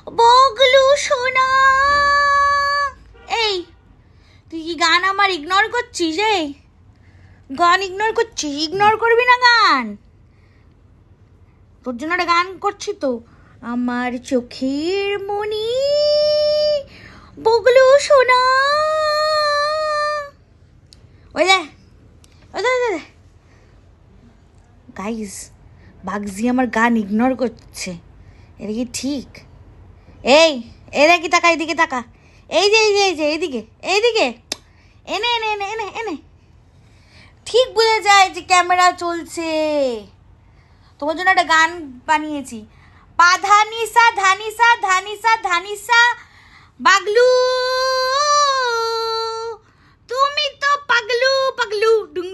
বগলু সোনা। এই তুই কি গান আমার ইগনোর করছিস? এই গান ইগনোর করছিস? ইগনোর করবি না গান, তোর জন্য একটা গান করছি তো। আমার চোখের মনি বগলু সোনা। ওই দে গাইস, বাগজি আমার গান ইগনোর করছে, এটা কি ঠিক? এই এরা কি তাকা, এদিকে তাকা, এই যে এইদিকে এইদিকে, এনে এনে এনে এনে এনে ঠিক বুঝে যায় যে ক্যামেরা চলছে। তোমার জন্য একটা গান বানিয়েছি, পা ধানিসা ধানিসা ধানিসা ধানিসা বাগলু, তুমি তো পাগলু পাগলু ডুং